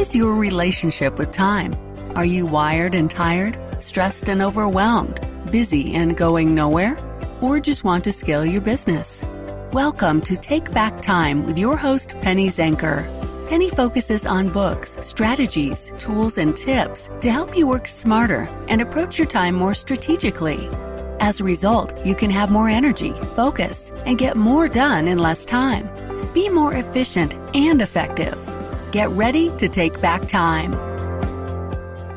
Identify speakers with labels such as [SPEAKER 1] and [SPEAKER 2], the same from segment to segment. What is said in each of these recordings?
[SPEAKER 1] is your relationship with time? Are you wired and tired, stressed and overwhelmed, busy and going nowhere? Or just want to scale your business? Welcome to Take Back Time with your host, Penny Zenker. Penny focuses on books, strategies, tools, and tips to help you work smarter and approach your time more strategically. As a result, you can have more energy, focus, and get more done in less time. Be more efficient and effective. Get ready to take back time.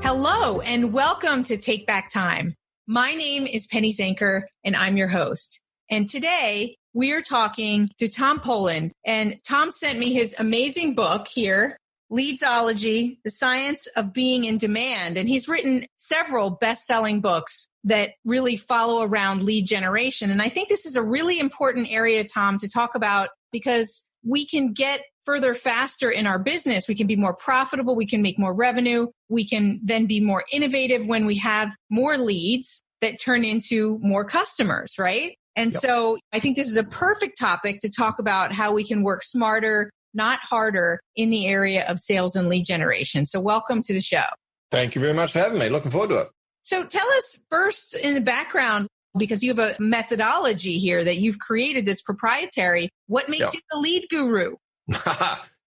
[SPEAKER 2] Hello, and welcome to Take Back Time. My name is Penny Zenker, and I'm your host. And today, we are talking to Tom Poland. And Tom sent me his amazing book here, Leadsology, The Science of Being in Demand. And he's written several best-selling books that really follow around lead generation. And I think this is a really important area, Tom, to talk about because we can get further faster in our business. We can be more profitable. We can make more revenue. We can then be more innovative when we have more leads that turn into more customers, right? And so I think this is a perfect topic to talk about how we can work smarter, not harder in the area of sales and lead generation. So welcome to the show.
[SPEAKER 3] Thank you very much for having me. Looking forward to it.
[SPEAKER 2] So tell us first in the background, because you have a methodology here that you've created that's proprietary. What makes you the lead guru?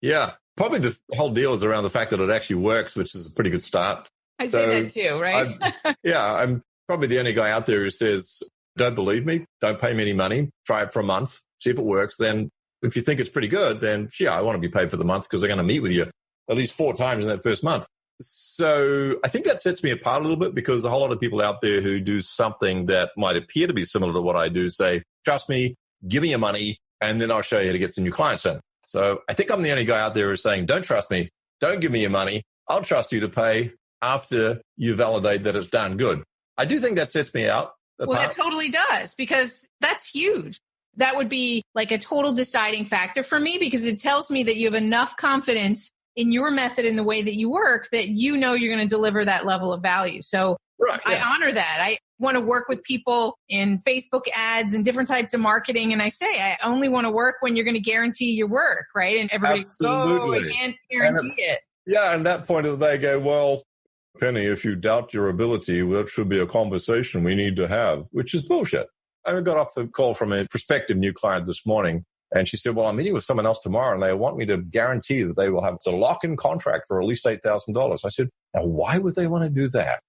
[SPEAKER 3] Yeah, probably the whole deal is around the fact that it actually works, which is a pretty good start.
[SPEAKER 2] I say that too, right?
[SPEAKER 3] I'm probably the only guy out there who says, don't believe me, don't pay me any money, try it for a month, see if it works. Then if you think it's pretty good, then I want to be paid for the month because they're going to meet with you at least 4 times in that first month. So I think that sets me apart a little bit because a whole lot of people out there who do something that might appear to be similar to what I do say, trust me, give me your money, and then I'll show you how to get some new clients in. So I think I'm the only guy out there who's saying, don't trust me, don't give me your money. I'll trust you to pay after you validate that it's done good. I do think that sets me out.
[SPEAKER 2] Well, it totally does, because that's huge. That would be like a total deciding factor for me because it tells me that you have enough confidence in your method and the way that you work that you know you're going to deliver that level of value. So I honor that. I want to work with people in Facebook ads and different types of marketing. And I say, I only want to work when you're going to guarantee your work, right? And everybody's I can't guarantee it.
[SPEAKER 3] Yeah, and that point of the day go, well, Penny, if you doubt your ability, that should be a conversation we need to have, which is bullshit. I got off the call from a prospective new client this morning, and she said, well, I'm meeting with someone else tomorrow, and they want me to guarantee that they will have to lock in contract for at least $8,000. I said, now, why would they want to do that?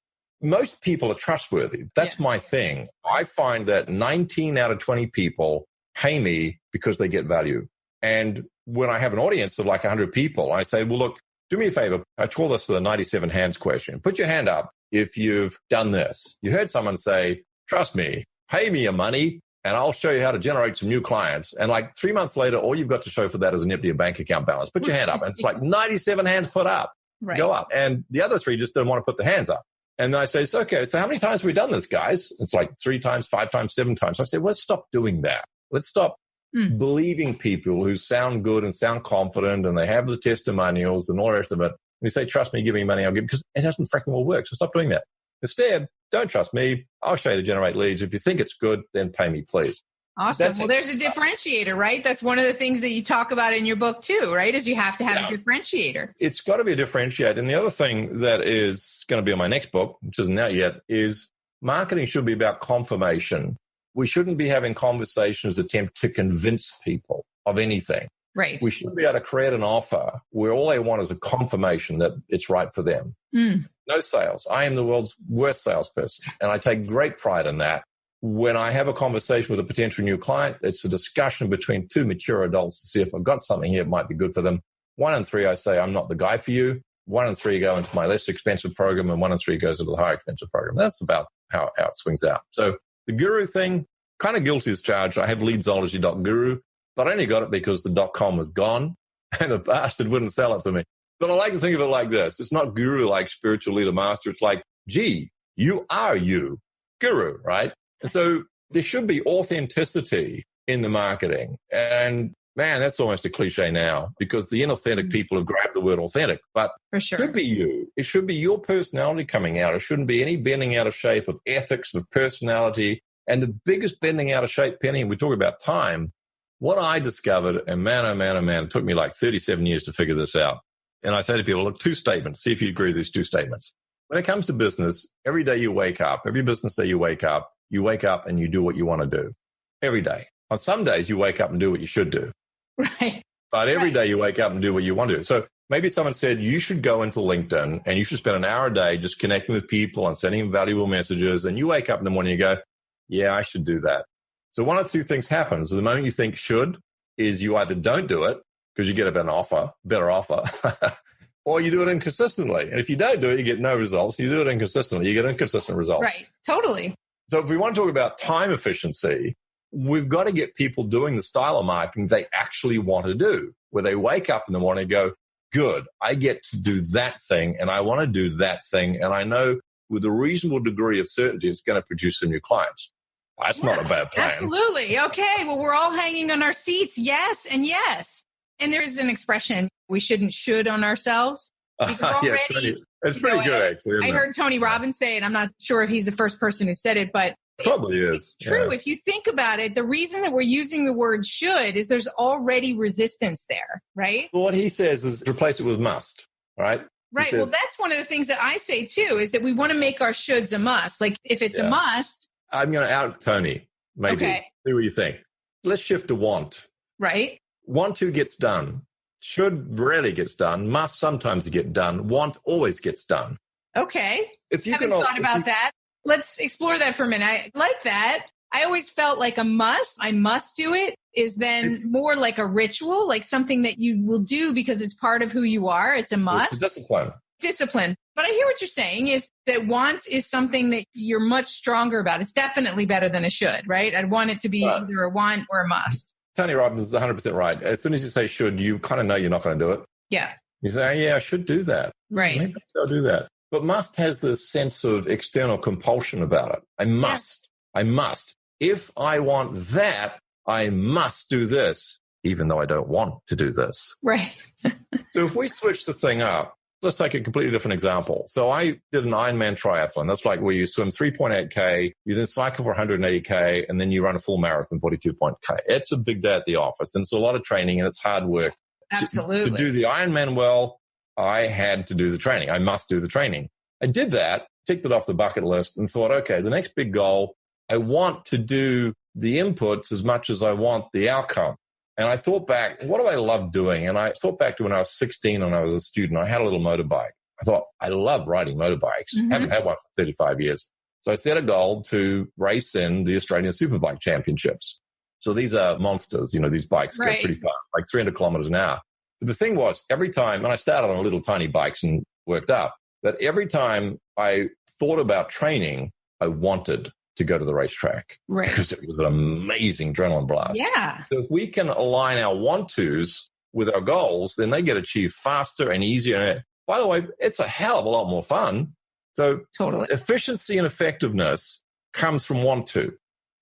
[SPEAKER 3] Most people are trustworthy. That's my thing. I find that 19 out of 20 people pay me because they get value. And when I have an audience of like 100 people, I say, well, look, do me a favor. I call this the 97 hands question. Put your hand up if you've done this. You heard someone say, trust me, pay me your money, and I'll show you how to generate some new clients. And like 3 months later, all you've got to show for that is an empty bank account balance. Put your hand up. And it's like 97 hands put up. Right. Go up. And the other 3 just didn't want to put their hands up. And then I say, okay, so how many times have we done this, guys? It's like 3 times, 5 times, 7 times. So I say, well, let's stop doing that. Let's stop believing people who sound good and sound confident and they have the testimonials and all the rest of it. We say, trust me, give me money, I'll give, because it doesn't freaking well work. So stop doing that. Instead, don't trust me. I'll show you to generate leads. If you think it's good, then pay me, please.
[SPEAKER 2] Awesome. Well, there's a differentiator, right? That's one of the things that you talk about in your book too, right? Is you have to have a differentiator. It's
[SPEAKER 3] got to be a differentiator. And the other thing that is going to be on my next book, which isn't out yet, is marketing should be about confirmation. We shouldn't be having conversations attempt to convince people of anything.
[SPEAKER 2] Right.
[SPEAKER 3] We should be able to create an offer where all they want is a confirmation that it's right for them. No sales. I am the world's worst salesperson, and I take great pride in that. When I have a conversation with a potential new client, it's a discussion between 2 mature adults to see if I've got something here that might be good for them. 1 in 3, I say, I'm not the guy for you. 1 in 3 go into my less expensive program, and 1 in 3 goes into the higher expensive program. That's about how it swings out. So the guru thing, kind of guilty as charged. I have leadsology.guru, but I only got it because the .com was gone, and the bastard wouldn't sell it to me. But I like to think of it like this. It's not guru like spiritual leader master. It's like, gee, you are you, guru, right? And so there should be authenticity in the marketing. And man, that's almost a cliche now because the inauthentic people have grabbed the word authentic. But
[SPEAKER 2] for sure,
[SPEAKER 3] it should be you. It should be your personality coming out. It shouldn't be any bending out of shape of ethics, of personality. And the biggest bending out of shape, Penny, and we talk about time, what I discovered, and man, oh man, oh man, it took me like 37 years to figure this out. And I say to people, look, 2 statements. See if you agree with these 2 statements. When it comes to business, every day you wake up, every business day you wake up and you do what you want to do every day. On some days you wake up and do what you should do.
[SPEAKER 2] Right.
[SPEAKER 3] But every day you wake up and do what you want to do. So maybe someone said you should go into LinkedIn and you should spend an hour a day just connecting with people and sending valuable messages. And you wake up in the morning and you go, yeah, I should do that. So one of 2 things happens. The moment you think should is you either don't do it because you get a better offer, or you do it inconsistently. And if you don't do it, you get no results. You do it inconsistently, you get inconsistent results.
[SPEAKER 2] Right. Totally.
[SPEAKER 3] So if we want to talk about time efficiency, we've got to get people doing the style of marketing they actually want to do, where they wake up in the morning and go, good, I get to do that thing and I want to do that thing. And I know with a reasonable degree of certainty, it's going to produce some new clients. That's not a bad plan.
[SPEAKER 2] Absolutely. Okay. Well, we're all hanging on our seats. Yes. And yes. And there is an expression, we should on ourselves. Already,
[SPEAKER 3] it's pretty good, actually.
[SPEAKER 2] I heard Tony Robbins say it. I'm not sure if he's the first person who said it, but
[SPEAKER 3] probably is.
[SPEAKER 2] It's true. Yeah. If you think about it, the reason that we're using the word should is there's already resistance there, right?
[SPEAKER 3] Well, what he says is replace it with must, right?
[SPEAKER 2] Right. Says, well, that's one of the things that I say too, is that we want to make our shoulds a must. Like if it's a must.
[SPEAKER 3] I'm going to out Tony, maybe.
[SPEAKER 2] Okay.
[SPEAKER 3] See what you think. Let's shift to want.
[SPEAKER 2] Right.
[SPEAKER 3] Want to gets done. Should rarely gets done. Must sometimes get done. Want always gets done.
[SPEAKER 2] Okay.
[SPEAKER 3] If you
[SPEAKER 2] haven't thought about that. Let's explore that for a minute. I like that. I always felt like a must, I must do it, is then more like a ritual, like something that you will do because it's part of who you are. It's a must.
[SPEAKER 3] It's a discipline.
[SPEAKER 2] Discipline. But I hear what you're saying is that want is something that you're much stronger about. It's definitely better than a should, right? I'd want it to be either a want or a must.
[SPEAKER 3] Tony Robbins is 100% right. As soon as you say should, you kind of know you're not going to do it.
[SPEAKER 2] Yeah.
[SPEAKER 3] You say, oh, yeah, I should do that.
[SPEAKER 2] Right.
[SPEAKER 3] Maybe I'll do that. But must has this sense of external compulsion about it. I must. Yeah. I must. If I want that, I must do this, even though I don't want to do this.
[SPEAKER 2] Right.
[SPEAKER 3] So if we switch the thing up, let's take a completely different example. So I did an Ironman triathlon. That's like where you swim 3.8K, you then cycle for 180K, and then you run a full marathon, 42.K. It's a big day at the office, and it's a lot of training, and it's hard work.
[SPEAKER 2] Absolutely.
[SPEAKER 3] To do the Ironman well, I had to do the training. I must do the training. I did that, ticked it off the bucket list, and thought, okay, the next big goal, I want to do the inputs as much as I want the outcome. And I thought back, what do I love doing? And I thought back to when I was 16 and I was a student. I had a little motorbike. I thought, I love riding motorbikes.
[SPEAKER 2] Mm-hmm.
[SPEAKER 3] Haven't had one for 35 years. So I set a goal to race in the Australian Superbike Championships. So these are monsters. You know, these bikes go pretty fast, like 300 kilometers an hour. But the thing was, every time, and I started on little tiny bikes and worked up, but every time I thought about training, I wanted to go to the racetrack because it was an amazing adrenaline blast.
[SPEAKER 2] Yeah.
[SPEAKER 3] So if we can align our want-tos with our goals, then they get achieved faster and easier. And by the way, it's a hell of a lot more fun. So
[SPEAKER 2] totally.
[SPEAKER 3] Efficiency and effectiveness comes from want-to.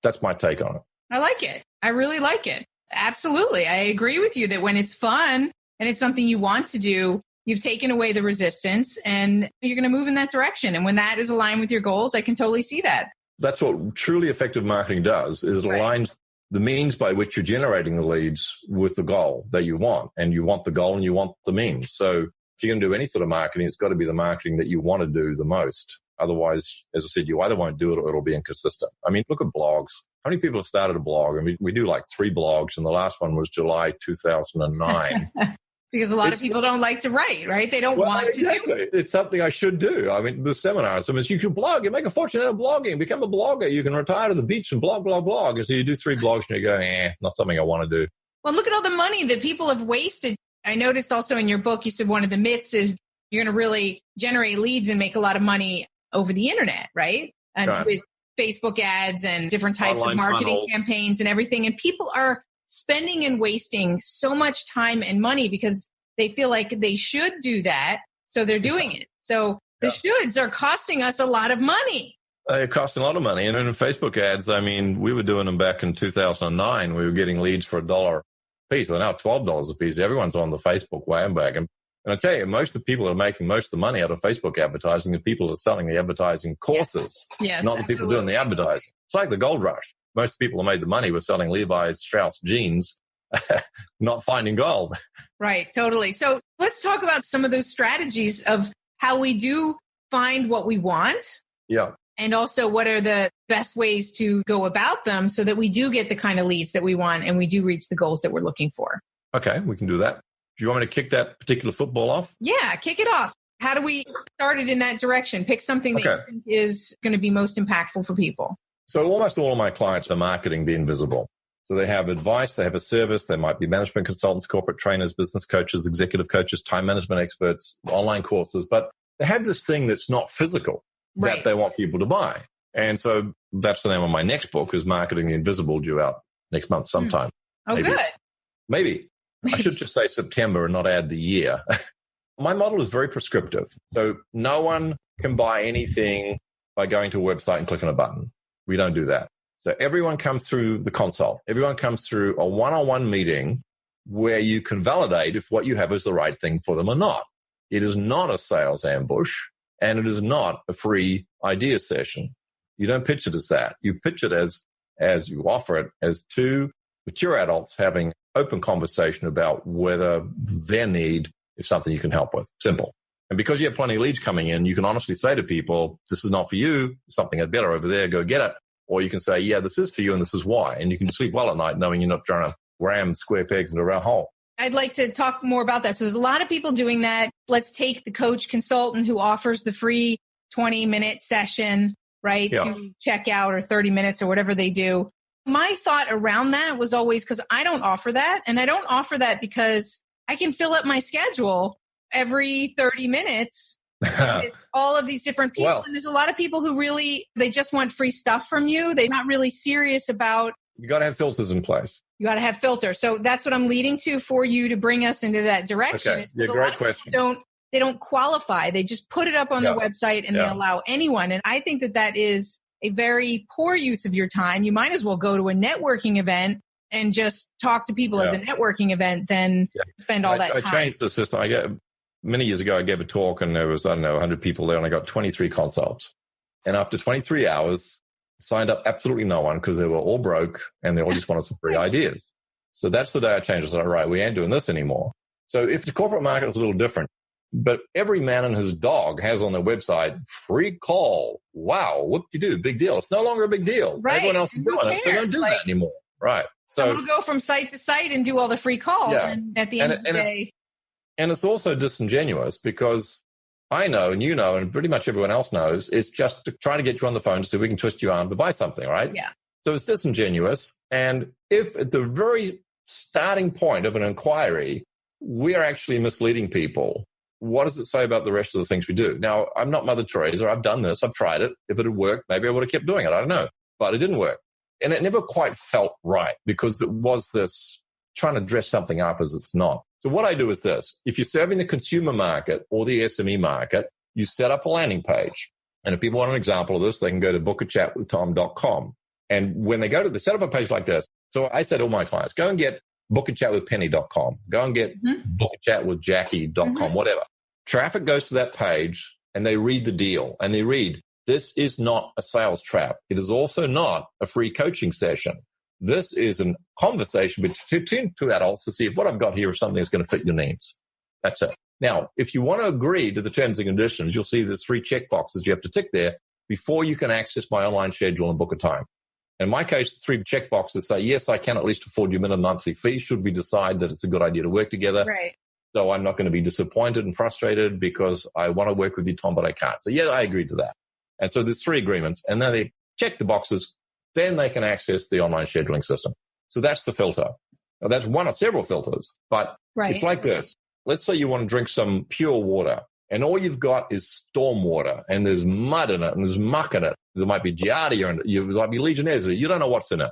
[SPEAKER 3] That's my take on it.
[SPEAKER 2] I like it. I really like it. Absolutely. I agree with you that when it's fun and it's something you want to do, you've taken away the resistance and you're going to move in that direction. And when that is aligned with your goals, I can totally see that.
[SPEAKER 3] That's what truly effective marketing does, is it aligns the means by which you're generating the leads with the goal that you want. And you want the goal and you want the means. So if you're going to do any sort of marketing, it's got to be the marketing that you want to do the most. Otherwise, as I said, you either won't do it or it'll be inconsistent. I mean, look at blogs. How many people have started a blog? I mean, we do like 3 blogs, and the last one was July 2009.
[SPEAKER 2] Because a lot of people don't like to write, right? They don't want to do it.
[SPEAKER 3] It's something I should do. I mean, the seminars, you can blog, you make a fortune out of blogging, become a blogger, you can retire to the beach and blog. And so you do 3 blogs and you go, not something I want to do.
[SPEAKER 2] Well, look at all the money that people have wasted. I noticed also in your book, you said one of the myths is you're going to really generate leads and make a lot of money over the internet, right? And with Facebook ads and different types of marketing campaigns and everything. And people are spending and wasting so much time and money because they feel like they should do that. So they're doing it. So the shoulds are costing us a lot of money.
[SPEAKER 3] They're costing a lot of money. And in Facebook ads, I mean, we were doing them back in 2009. We were getting leads for $1 a piece. They're now $12 a piece. Everyone's on the Facebook bandwagon. And I tell you, most of the people that are making most of the money out of Facebook advertising are people that are selling the advertising courses, not the people doing the advertising. It's like the gold rush. Most people who made the money were selling Levi Strauss jeans not finding gold.
[SPEAKER 2] Right. Totally. So let's talk about some of those strategies of how we do find what we want.
[SPEAKER 3] Yeah.
[SPEAKER 2] And also what are the best ways to go about them so that we do get the kind of leads that we want and we do reach the goals that we're looking for.
[SPEAKER 3] Okay, we can do that. Do you want me to kick that particular football off?
[SPEAKER 2] Yeah, kick it off. How do we start it in that direction? Pick something that you think is going to be most impactful for people.
[SPEAKER 3] So almost all of my clients are marketing the invisible. So they have advice, they have a service, they might be management consultants, corporate trainers, business coaches, executive coaches, time management experts, online courses, but they have this thing that's not physical that they want people to buy. And so that's the name of my next book is Marketing the Invisible, due out next month sometime.
[SPEAKER 2] Oh, maybe. Good.
[SPEAKER 3] Maybe. I should just say September and not add the year. My model is very prescriptive. So no one can buy anything by going to a website and clicking a button. We don't do that. So everyone comes through the consult. Everyone comes through a one-on-one meeting where you can validate if what you have is the right thing for them or not. It is not a sales ambush, and it is not a free idea session. You don't pitch it as that. You pitch it as you offer it as two mature adults having open conversation about whether their need is something you can help with. Simple. And because you have plenty of leads coming in, you can honestly say to people, this is not for you. Something that's better over there. Go get it. Or you can say, yeah, this is for you and this is why. And you can sleep well at night knowing you're not trying to ram square pegs into a round hole.
[SPEAKER 2] I'd like to talk more about that. So there's a lot of people doing that. Let's take the coach consultant who offers the free 20-minute session, right, to check out, or 30 minutes or whatever they do. My thought around that was always, because I don't offer that. And I don't offer that because I can fill up my schedule every 30 minutes. All of these different people. Well, and there's a lot of people who really, they just want free stuff from you. They're not really serious about.
[SPEAKER 3] You got to have filters in place.
[SPEAKER 2] You got to have filters. So that's what I'm leading to for you to bring us into that direction.
[SPEAKER 3] Okay. Yeah, great question.
[SPEAKER 2] They don't qualify. They just put it up on the website and they allow anyone. And I think that is a very poor use of your time. You might as well go to a networking event and just talk to people at the networking event than spend all that time.
[SPEAKER 3] I changed the system. Many years ago, I gave a talk and there was, 100 people there and I got 23 consults. And after 23 hours, signed up absolutely no one because they were all broke and they all just wanted some free ideas. So that's the day I changed. I said, all right, we ain't doing this anymore. So if the corporate market is a little different, but every man and his dog has on their website, free call. Wow, whoop-de-doo, big deal. It's no longer a big deal.
[SPEAKER 2] Right.
[SPEAKER 3] Everyone else is doing it, so don't do that anymore. Right.
[SPEAKER 2] So someone will go from site to site and do all the free calls. And at the end of the day.
[SPEAKER 3] And it's also disingenuous because I know, and you know, and pretty much everyone else knows, it's just to try to get you on the phone so we can twist your arm to buy something, right?
[SPEAKER 2] Yeah.
[SPEAKER 3] So it's disingenuous. And if at the very starting point of an inquiry, we're actually misleading people, what does it say about the rest of the things we do? Now, I'm not Mother Teresa. I've done this. I've tried it. If it had worked, maybe I would have kept doing it. I don't know. But it didn't work. And it never quite felt right because it was this trying to dress something up as it's not. So what I do is this. If you're serving the consumer market or the SME market, you set up a landing page. And if people want an example of this, they can go to bookachatwithtom.com. And when they go to set up a page like this, so I said to all my clients, go and get bookachatwithpenny.com. Go and get bookachatwithjackie.com, whatever. Traffic goes to that page and they read the deal and they read, this is not a sales trap. It is also not a free coaching session. This is a conversation between two adults to see if what I've got here is something that's going to fit your needs. That's it. Now, if you want to agree to the terms and conditions, you'll see there's 3 check boxes you have to tick there before you can access my online schedule and book a time. In my case, the 3 check boxes say, yes, I can at least afford your minimum monthly fee should we decide that it's a good idea to work together.
[SPEAKER 2] Right.
[SPEAKER 3] So I'm not going to be disappointed and frustrated because I want to work with you, Tom, but I can't. So yeah, I agreed to that. And so there's 3 agreements and then they check the boxes. Then they can access the online scheduling system. So that's the filter. Now, that's one of several filters, but it's like this. Let's say you want to drink some pure water and all you've got is storm water and there's mud in it and there's muck in it. There might be Giardia in it. There might be Legionnaires in it. You don't know what's in it.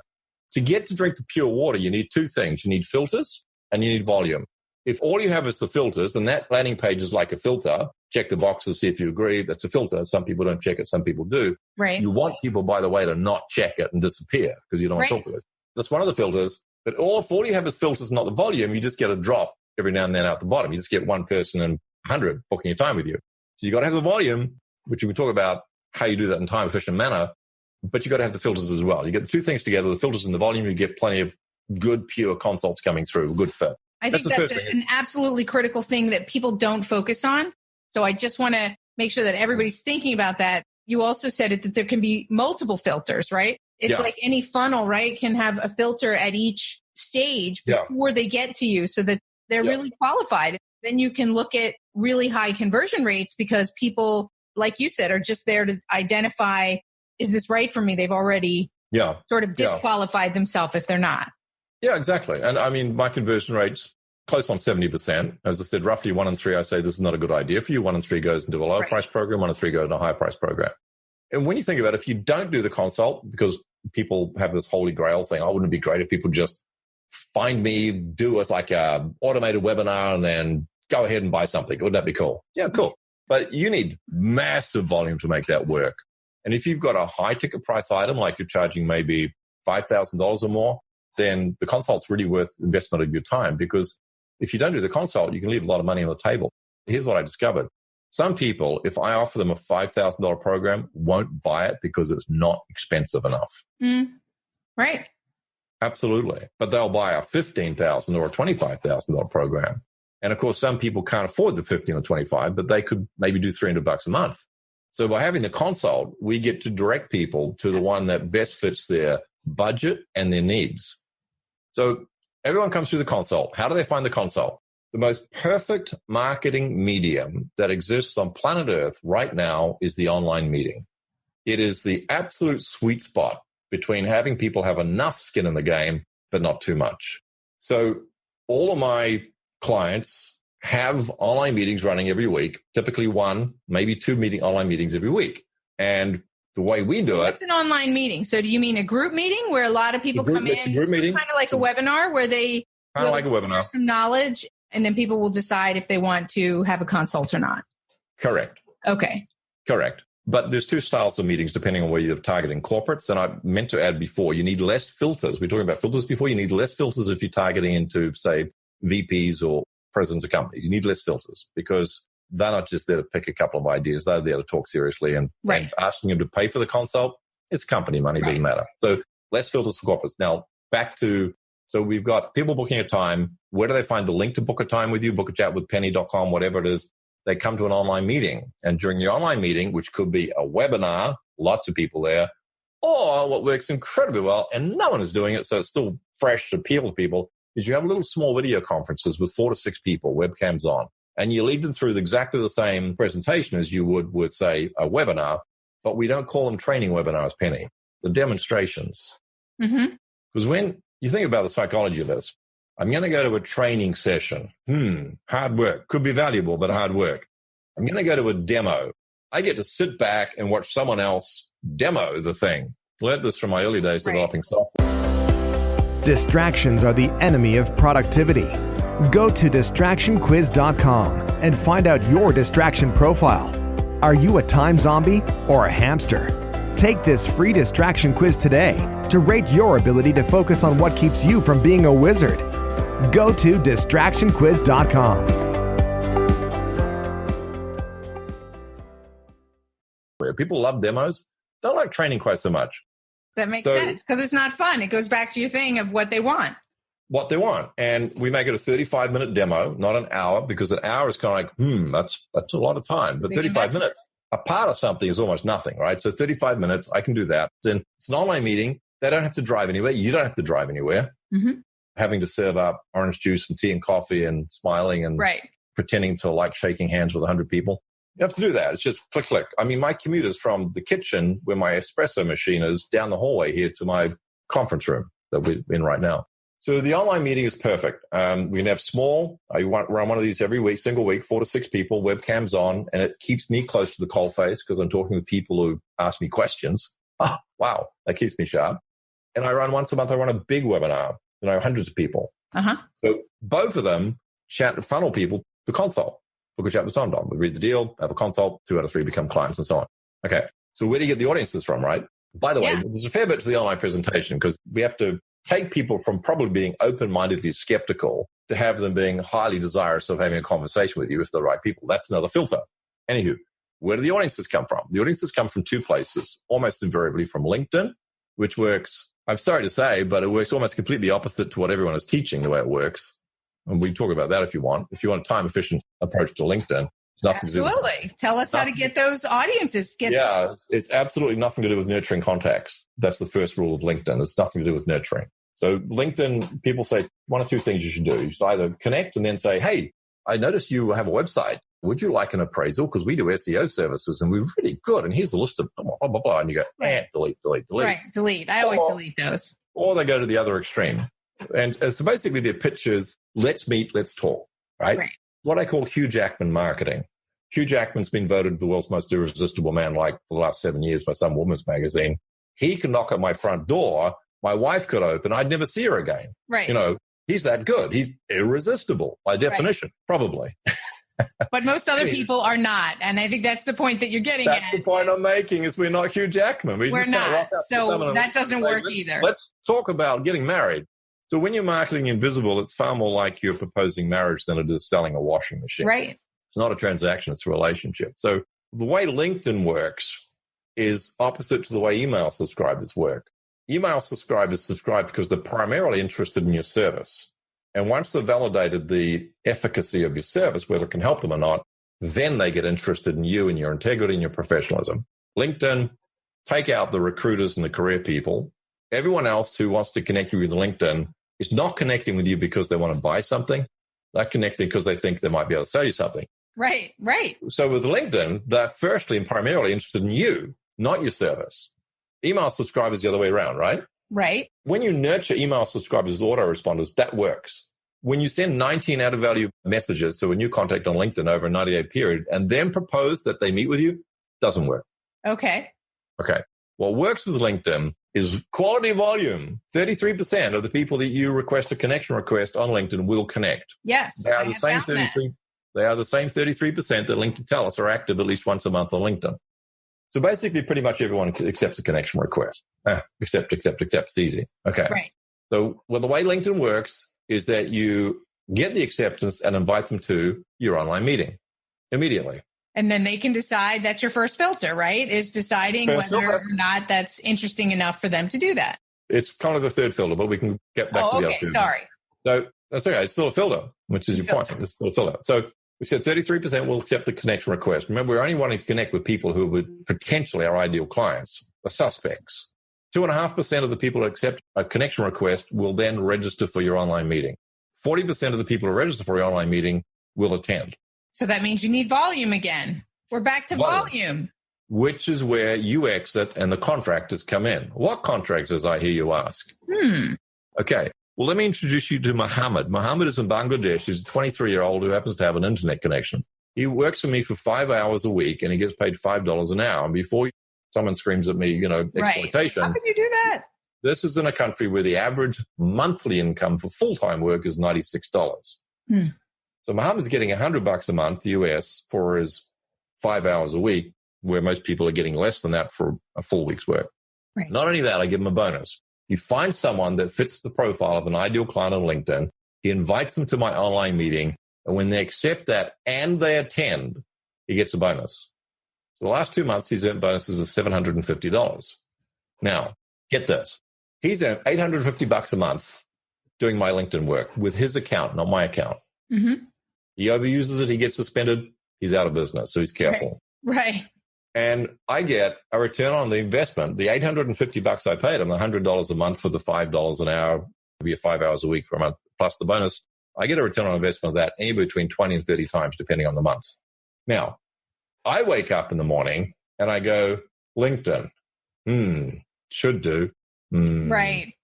[SPEAKER 3] To get to drink the pure water, you need 2 things. You need filters and you need volume. If all you have is the filters, then that landing page is like a filter. Check the boxes, see if you agree. That's a filter. Some people don't check it. Some people do.
[SPEAKER 2] Right.
[SPEAKER 3] You want people, by the way, to not check it and disappear because you don't want to talk to it. That's one of the filters. But if all you have is filters, not the volume, you just get a drop every now and then out the bottom. You just get one person in 100 booking a time with you. So you got to have the volume, which we can talk about how you do that in time efficient manner. But you got to have the filters as well. You get the 2 things together, the filters and the volume, you get plenty of good, pure consults coming through, good fit.
[SPEAKER 2] I think that's an absolutely critical thing that people don't focus on. So I just want to make sure that everybody's thinking about that. You also said it that there can be multiple filters, right? It's like any funnel, right? Can have a filter at each stage before they get to you so that they're really qualified. Then you can look at really high conversion rates because people, like you said, are just there to identify, is this right for me? They've already sort of disqualified themselves if they're not.
[SPEAKER 3] Yeah, exactly. And I mean, my conversion rate's close on 70%. As I said, roughly 1 in 3, I say this is not a good idea for you. 1 in 3 goes into a lower price program, 1 in 3 goes into a higher price program. And when you think about it, if you don't do the consult, because people have this holy grail thing, oh, wouldn't it be great if people just find me, do us like a automated webinar and then go ahead and buy something? Wouldn't that be cool? Yeah, cool. But you need massive volume to make that work. And if you've got a high ticket price item, like you're charging maybe $5,000 or more, then the consult's really worth investment of your time, because if you don't do the consult, you can leave a lot of money on the table. Here's what I discovered. Some people, if I offer them a $5,000 program, won't buy it because it's not expensive enough.
[SPEAKER 2] Right.
[SPEAKER 3] Absolutely. But they'll buy a $15,000 or a $25,000 program. And of course, some people can't afford the 15 or 25, but they could maybe do $300 a month. So by having the consult, we get to direct people to the one that best fits their budget and their needs. So everyone comes through the consult. How do they find the consult? The most perfect marketing medium that exists on planet Earth right now is the online meeting. It is the absolute sweet spot between having people have enough skin in the game, but not too much. So all of my clients have online meetings running every week, typically 1, maybe 2 online meetings every week. And the way we do
[SPEAKER 2] What's an online meeting? So do you mean a group meeting where a lot of people come in?
[SPEAKER 3] It's a group meeting.
[SPEAKER 2] Kind of like a webinar where they
[SPEAKER 3] kind of like a webinar.
[SPEAKER 2] Some knowledge, and then people will decide if they want to have a consult or not.
[SPEAKER 3] Correct.
[SPEAKER 2] Okay.
[SPEAKER 3] Correct. But there's 2 styles of meetings depending on where you're targeting corporates. And I meant to add before, you need less filters. We're talking about filters before. You need less filters if you're targeting into, say, VPs or presidents of companies. You need less filters because they're not just there to pick a couple of ideas. They're there to talk seriously and asking them to pay for the consult. It's company money, doesn't matter. So less filters for corporates. Now, back to, so we've got people booking a time. Where do they find the link to book a time with you? Book a chat with Penny.com, whatever it is. They come to an online meeting. And during the online meeting, which could be a webinar, lots of people there, or what works incredibly well, and no one is doing it, so it's still fresh to appeal to people, is you have little small video conferences with 4 to 6 people, webcams on. And you lead them through exactly the same presentation as you would with, say, a webinar, but we don't call them training webinars, Penny. The demonstrations. Because when you think about the psychology of this, I'm going to go to a training session. Hard work. Could be valuable, but hard work. I'm going to go to a demo. I get to sit back and watch someone else demo the thing. Learned this from my early days developing software.
[SPEAKER 4] Distractions are the enemy of productivity. Go to distractionquiz.com and find out your distraction profile. Are you a time zombie or a hamster? Take this free distraction quiz today to rate your ability to focus on what keeps you from being a wizard. Go to distractionquiz.com.
[SPEAKER 3] People love demos. Don't like training quite so much.
[SPEAKER 2] That makes sense because it's not fun. It goes back to your thing of what they want.
[SPEAKER 3] What they want. And we make it a 35-minute demo, not an hour, because an hour is kind of like, that's a lot of time. But 35 minutes, a part of something is almost nothing, right? So 35 minutes, I can do that. Then it's an online meeting. They don't have to drive anywhere. You don't have to drive anywhere. Having to serve up orange juice and tea and coffee and smiling and pretending to like shaking hands with 100 people. You have to do that. It's just click, click. I mean, my commute is from the kitchen where my espresso machine is down the hallway here to my conference room that we're in right now. So the online meeting is perfect. We can have small. I run one of these every week, single week, 4 to 6 people, webcams on, and it keeps me close to the coalface because I'm talking to people who ask me questions. Oh, wow. That keeps me sharp. And I run once a month. I run a big webinar. Hundreds of people. So both of them funnel people to consult. Book a chat with Tom. We read the deal, have a consult, 2 out of 3 become clients and so on. Okay. So where do you get the audiences from, right? By the way, there's a fair bit to the online presentation because we have to take people from probably being open-mindedly skeptical to have them being highly desirous of having a conversation with you if they're the right people. That's another filter. Anywho, where do the audiences come from? The audiences come from 2 places, almost invariably from LinkedIn, which works I'm sorry to say, but it works almost completely opposite to what everyone is teaching, the way it works. And we can talk about that if you want. If you want a time-efficient approach to LinkedIn, it's nothing
[SPEAKER 2] Absolutely.
[SPEAKER 3] to do with
[SPEAKER 2] Tell us how to get those audiences.
[SPEAKER 3] It's absolutely nothing to do with nurturing contacts. That's the first rule of LinkedIn. It's nothing to do with nurturing. So LinkedIn, people say one or two things you should do. You should either connect and then say, hey, I noticed you have a website. Would you like an appraisal? Because we do SEO services and we're really good. And here's the list of blah, blah, blah, blah. And you go, delete.
[SPEAKER 2] Right, delete. I always delete those.
[SPEAKER 3] Or they go to the other extreme. And so basically their pitch is, let's meet, let's talk, right? What I call Hugh Jackman marketing. Hugh Jackman's been voted the world's most irresistible man like for the last 7 years by some women's magazine. He can knock at my front door. My wife could open. I'd never see her again.
[SPEAKER 2] Right.
[SPEAKER 3] You know, he's that good. He's irresistible by definition, probably.
[SPEAKER 2] But most other people are not. And I think that's the point that you're getting at.
[SPEAKER 3] That's the point I'm making is we're not Hugh Jackman.
[SPEAKER 2] We're
[SPEAKER 3] just
[SPEAKER 2] not. So that doesn't work either.
[SPEAKER 3] Let's talk about getting married. So when you're marketing invisible, it's far more like you're proposing marriage than it is selling a washing machine.
[SPEAKER 2] Right.
[SPEAKER 3] It's not a transaction. It's a relationship. So the way LinkedIn works is opposite to the way email subscribers work. Email subscribers subscribe because they're primarily interested in your service. And once they've validated the efficacy of your service, whether it can help them or not, then they get interested in you and your integrity and your professionalism. LinkedIn, take out the recruiters and the career people. Everyone else who wants to connect you with LinkedIn is not connecting with you because they want to buy something. They're connecting because they think they might be able to sell you something.
[SPEAKER 2] Right.
[SPEAKER 3] So with LinkedIn, they're firstly and primarily interested in you, not your service. Email subscribers the other way around, right?
[SPEAKER 2] Right.
[SPEAKER 3] When you nurture email subscribers as autoresponders, that works. When you send 19 added value messages to a new contact on LinkedIn over a 90-day period and then propose that they meet with you, doesn't work.
[SPEAKER 2] Okay.
[SPEAKER 3] What works with LinkedIn is quality volume. 33% of the people that you request a connection request on LinkedIn will connect.
[SPEAKER 2] Yes.
[SPEAKER 3] They are the same 33%. They are the same 33% that LinkedIn tell us are active at least once a month on LinkedIn. So basically, pretty much everyone accepts a connection request. Accept. It's easy. Okay.
[SPEAKER 2] Right.
[SPEAKER 3] So the way LinkedIn works is that you get the acceptance and invite them to your online meeting immediately.
[SPEAKER 2] And then they can decide. That's your first filter, right? Is deciding whether or not that's interesting enough for them to do that.
[SPEAKER 3] It's kind of the third filter, but we can get back to the other two.
[SPEAKER 2] Sorry.
[SPEAKER 3] So that's okay. It's still a filter, which is your point. It's still a filter. So we said 33% will accept the connection request. Remember, we're only wanting to connect with people who would potentially our ideal clients, the suspects. 2.5% of the people who accept a connection request will then register for your online meeting. 40% of the people who register for your online meeting will attend.
[SPEAKER 2] So that means you need volume again. We're back to volume.
[SPEAKER 3] Which is where you exit and the contractors come in. What contractors, I hear you ask? Okay. Well, let me introduce you to Mohammed. Mohammed is in Bangladesh. He's a 23-year-old who happens to have an internet connection. He works for me for 5 hours a week and he gets paid $5 an hour. And before someone screams at me, exploitation.
[SPEAKER 2] How can you do that?
[SPEAKER 3] This is in a country where the average monthly income for full-time work is $96. So Mohammed's getting $100 a month US for his 5 hours a week, where most people are getting less than that for a full week's work.
[SPEAKER 2] Right.
[SPEAKER 3] Not only that, I give him a bonus. You find someone that fits the profile of an ideal client on LinkedIn. He invites them to my online meeting. And when they accept that and they attend, he gets a bonus. So the last 2 months, he's earned bonuses of $750. Now, get this. He's earned $850 a month doing my LinkedIn work with his account, not my account.
[SPEAKER 2] Mm-hmm.
[SPEAKER 3] He overuses it. He gets suspended. He's out of business. So he's careful.
[SPEAKER 2] Right.
[SPEAKER 3] And I get a return on the investment. The $850 I paid him, the $100 a month for the $5 an hour, maybe 5 hours a week for a month, plus the bonus. I get a return on investment of that anywhere between 20 and 30 times, depending on the months. Now, I wake up in the morning and I go, LinkedIn, should do.
[SPEAKER 2] Right.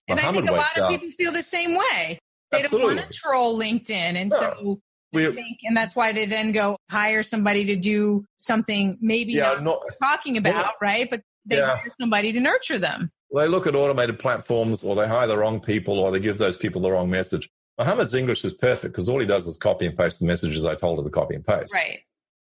[SPEAKER 2] And I think a lot of people feel the same way. They don't want to troll LinkedIn. And so and that's why they then go hire somebody to do something maybe not talking about, right? But they hire somebody to nurture them.
[SPEAKER 3] They look at automated platforms or they hire the wrong people or they give those people the wrong message. Mohammed's English is perfect because all he does is copy and paste the messages I told him to copy and paste.
[SPEAKER 2] Right.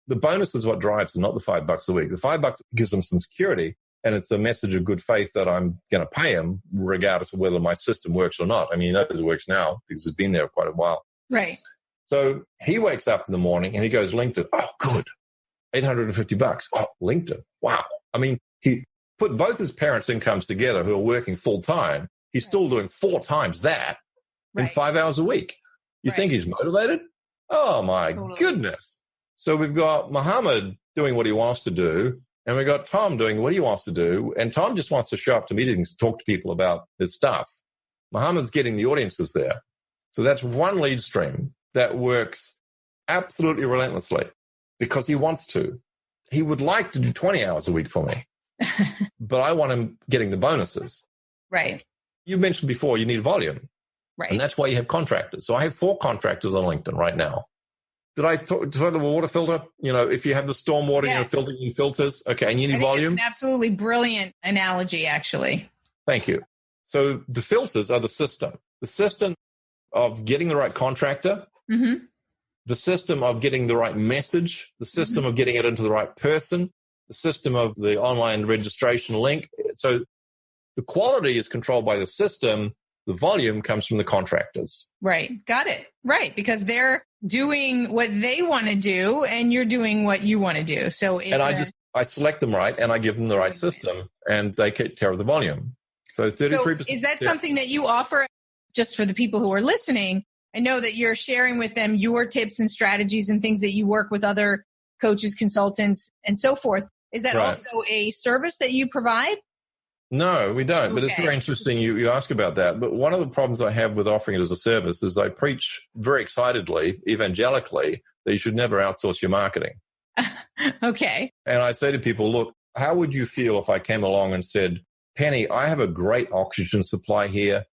[SPEAKER 3] The bonus is what drives them, not the $5 a week. The $5 gives them some security and it's a message of good faith that I'm going to pay him regardless of whether my system works or not. I mean, he knows it works now because it's been there quite a while.
[SPEAKER 2] Right.
[SPEAKER 3] So he wakes up in the morning and he goes, LinkedIn. Oh, good. $850. Oh, LinkedIn. Wow. I mean, he put both his parents' incomes together who are working full time, he's still doing 4 times that in 5 hours a week. You think he's motivated? Oh, my goodness. So we've got Muhammad doing what he wants to do, and we've got Tom doing what he wants to do. And Tom just wants to show up to meetings and talk to people about his stuff. Muhammad's getting the audiences there. So that's one lead stream that works absolutely relentlessly because he wants to. He would like to do 20 hours a week for me, but I want him getting the bonuses.
[SPEAKER 2] Right.
[SPEAKER 3] You mentioned before you need volume.
[SPEAKER 2] Right.
[SPEAKER 3] And that's why you have contractors. So I have 4 contractors on LinkedIn right now. Did I talk the water filter? If you have the storm water, filtering and filters. Okay. And you need volume.
[SPEAKER 2] It's an absolutely brilliant analogy, actually.
[SPEAKER 3] Thank you. So the filters are the system of getting the right contractor, the system of getting the right message, the system of getting it into the right person, the system of the online registration link. So the quality is controlled by the system. The volume comes from the contractors.
[SPEAKER 2] Right. Got it. Right. Because they're doing what they want to do and you're doing what you want to do. So
[SPEAKER 3] I select them right and I give them the right system and they take care of the volume. So 33%.
[SPEAKER 2] So is that something that you offer just for the people who are listening? I know that you're sharing with them your tips and strategies and things that you work with other coaches, consultants, and so forth. Is that also a service that you provide?
[SPEAKER 3] No, we don't. Okay. But it's very interesting you ask about that. But one of the problems I have with offering it as a service is I preach very excitedly, evangelically, that you should never outsource your marketing.
[SPEAKER 2] Okay.
[SPEAKER 3] And I say to people, look, how would you feel if I came along and said, Penny, I have a great oxygen supply here.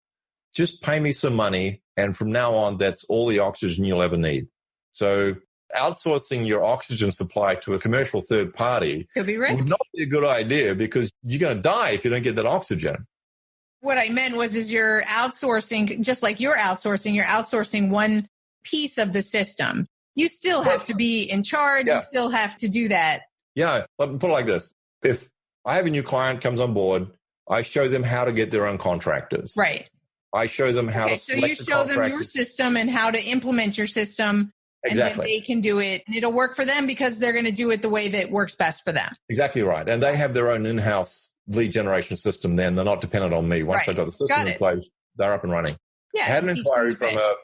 [SPEAKER 3] Just pay me some money. And from now on, that's all the oxygen you'll ever need. So outsourcing your oxygen supply to a commercial third party
[SPEAKER 2] could be risky.
[SPEAKER 3] Would not be a good idea because you're going to die if you don't get that oxygen.
[SPEAKER 2] What I meant is you're outsourcing, just like you're outsourcing one piece of the system. You still have to be in charge. Yeah. You still have to do that.
[SPEAKER 3] Yeah. Let me put it like this. If I have a new client comes on board, I show them how to get their own contractors.
[SPEAKER 2] Right.
[SPEAKER 3] I show them how to select the
[SPEAKER 2] contractors. So you show them your system and how to implement your system.
[SPEAKER 3] Exactly.
[SPEAKER 2] And then they can do it. And it'll work for them because they're going to do it the way that works best for them.
[SPEAKER 3] Exactly right. And they have their own in-house lead generation system then. They're not dependent on me. Once they've got the system in place, they're up and running.
[SPEAKER 2] Yeah,
[SPEAKER 3] I had an inquiry from a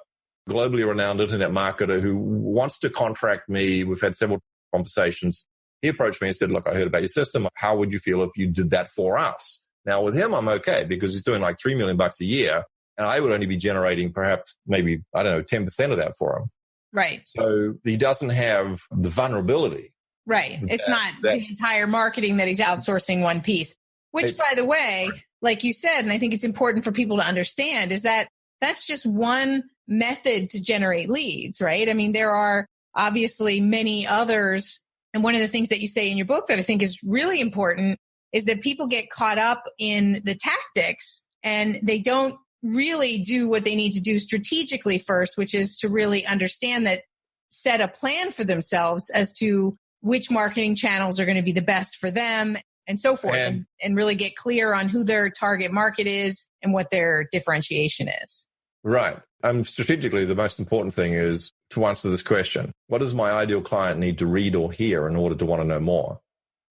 [SPEAKER 3] globally renowned internet marketer who wants to contract me. We've had several conversations. He approached me and said, look, I heard about your system. How would you feel if you did that for us? Now, with him, I'm okay because he's doing like $3 million a year. And I would only be generating perhaps maybe, 10% of that for him.
[SPEAKER 2] Right.
[SPEAKER 3] So he doesn't have the vulnerability.
[SPEAKER 2] Right. It's not the entire marketing that he's outsourcing one piece, which, by the way, like you said, and I think it's important for people to understand, is that that's just one method to generate leads, right? I mean, there are obviously many others. And one of the things that you say in your book that I think is really important is that people get caught up in the tactics and they don't really do what they need to do strategically first, which is to really understand that, set a plan for themselves as to which marketing channels are going to be the best for them and so forth, and really get clear on who their target market is and what their differentiation is.
[SPEAKER 3] Right. Strategically, the most important thing is to answer this question. What does my ideal client need to read or hear in order to want to know more?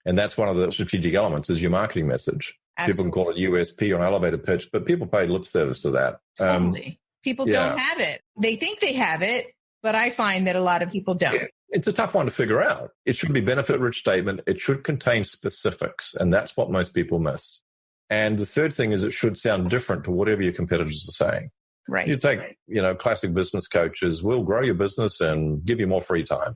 [SPEAKER 3] And that's one of the strategic elements is your marketing message. Absolutely. People can call it USP or an elevator pitch, but people pay lip service to that.
[SPEAKER 2] Totally. People don't have it. They think they have it, but I find that a lot of people don't.
[SPEAKER 3] It's a tough one to figure out. It should be benefit-rich statement. It should contain specifics, and that's what most people miss. And the third thing is it should sound different to whatever your competitors are saying.
[SPEAKER 2] Right.
[SPEAKER 3] You take, classic business coaches will grow your business and give you more free time.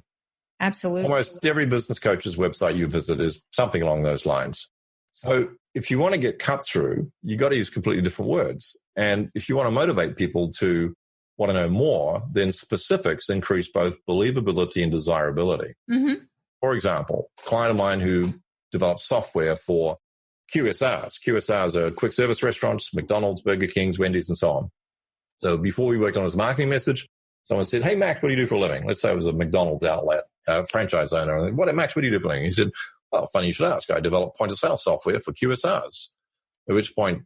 [SPEAKER 2] Absolutely.
[SPEAKER 3] Almost every business coach's website you visit is something along those lines. So if you want to get cut through, you got to use completely different words. And if you want to motivate people to want to know more, then specifics increase both believability and desirability.
[SPEAKER 2] Mm-hmm.
[SPEAKER 3] For example, a client of mine who developed software for QSRs. QSRs are quick service restaurants, McDonald's, Burger Kings, Wendy's, and so on. So before we worked on his marketing message, someone said, hey, Max, what do you do for a living? Let's say it was a McDonald's outlet, franchise owner. Max, what do you do for a living? He said, well, funny you should ask. I develop point-of-sale software for QSRs. At which point,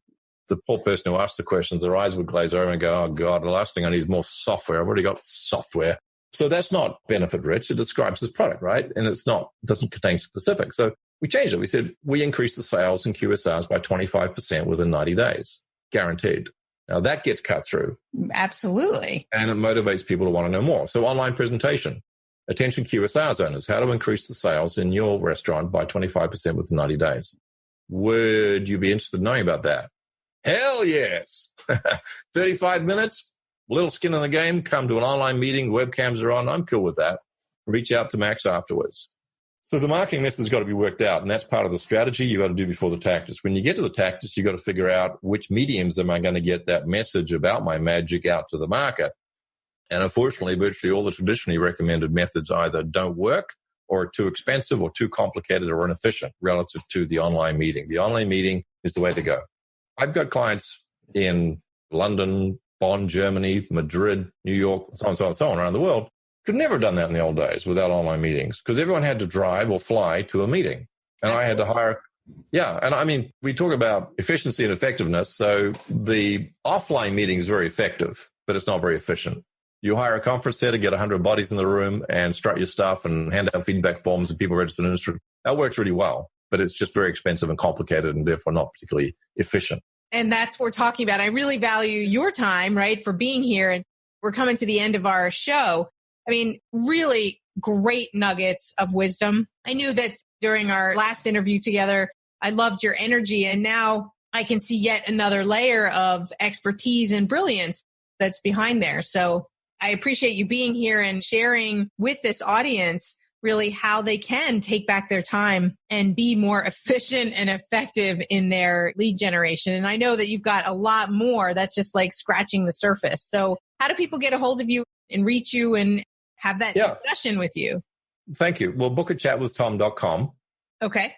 [SPEAKER 3] the poor person who asked the questions, their eyes would glaze over and go, oh, God, the last thing I need is more software. I've already got software. So that's not benefit-rich. It describes his product, right? And it doesn't contain specifics. So We changed it. We said, we increased the sales in QSRs by 25% within 90 days, guaranteed. Now that gets cut through.
[SPEAKER 2] Absolutely.
[SPEAKER 3] And it motivates people to want to know more. So online presentation, attention QSRs owners, how to increase the sales in your restaurant by 25% within 90 days. Would you be interested in knowing about that? Hell yes. 35 minutes, little skin in the game, come to an online meeting, webcams are on. I'm cool with that. Reach out to Max afterwards. So the marketing method's got to be worked out, and that's part of the strategy you got to do before the tactics. When you get to the tactics, you got to figure out which mediums am I going to get that message about my magic out to the market. And unfortunately, virtually all the traditionally recommended methods either don't work or are too expensive or too complicated or inefficient relative to the online meeting. The online meeting is the way to go. I've got clients in London, Bonn, Germany, Madrid, New York, so on around the world. Could never have done that in the old days without online meetings because everyone had to drive or fly to a meeting. And I had to hire. Yeah. And I mean, we talk about efficiency and effectiveness. So the offline meeting is very effective, but it's not very efficient. You hire a conference center, get 100 bodies in the room and strut your stuff and hand out feedback forms and people register an industry. That works really well, but it's just very expensive and complicated and therefore not particularly efficient.
[SPEAKER 2] And that's what we're talking about. I really value your time, right, for being here. And we're coming to the end of our show. I mean, really great nuggets of wisdom. I knew that during our last interview together, I loved your energy. And now I can see yet another layer of expertise and brilliance that's behind there. So I appreciate you being here and sharing with this audience really how they can take back their time and be more efficient and effective in their lead generation. And I know that you've got a lot more. That's just like scratching the surface. So how do people get a hold of you and reach you and have that discussion with you?
[SPEAKER 3] Thank you. Well, bookachatwithtom.com.
[SPEAKER 2] Okay.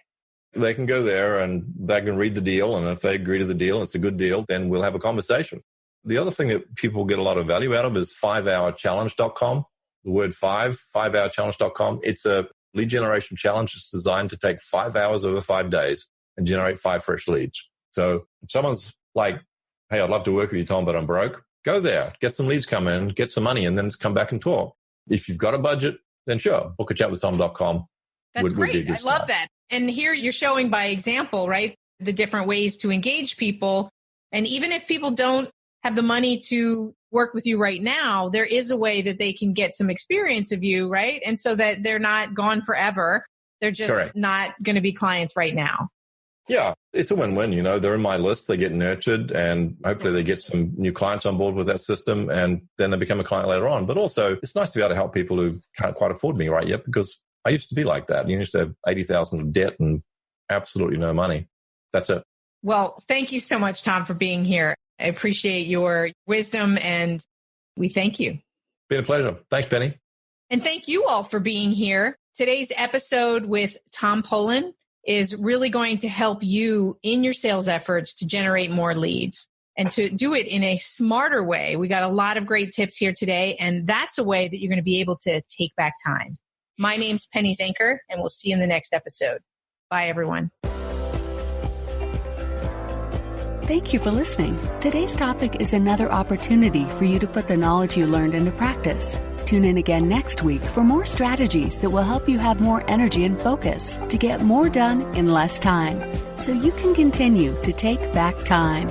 [SPEAKER 3] They can go there and they can read the deal. And if they agree to the deal and it's a good deal, then we'll have a conversation. The other thing that people get a lot of value out of is 5hourchallenge.com. The word 5hourchallenge.com. It's a lead generation challenge. It's designed to take 5 hours over 5 days and generate 5 fresh leads. So if someone's like, hey, I'd love to work with you, Tom, but I'm broke, go there, get some leads come in, get some money, and then come back and talk. If you've got a budget, then sure, bookachatwithtom.com.
[SPEAKER 2] That's great. I love that. And here you're showing by example, right, the different ways to engage people. And even if people don't have the money to work with you right now, there is a way that they can get some experience of you, right? And so that they're not gone forever. They're just not going to be clients right now.
[SPEAKER 3] Yeah, it's a win-win. You know, they're in my list, they get nurtured, and hopefully they get some new clients on board with that system, and then they become a client later on. But also, it's nice to be able to help people who can't quite afford me right yet, because I used to be like that. You used to have $80,000 of debt and absolutely no money. That's it.
[SPEAKER 2] Well, thank you so much, Tom, for being here. I appreciate your wisdom, and we thank you.
[SPEAKER 3] Been a pleasure. Thanks, Penny.
[SPEAKER 2] And thank you all for being here. Today's episode with Tom Polen is really going to help you in your sales efforts to generate more leads and to do it in a smarter way. We got a lot of great tips here today, and that's a way that you're going to be able to take back time. My name's Penny Zenker, and we'll see you in the next episode. Bye, everyone.
[SPEAKER 1] Thank you for listening. Today's topic is another opportunity for you to put the knowledge you learned into practice. Tune in again next week for more strategies that will help you have more energy and focus to get more done in less time, so you can continue to take back time.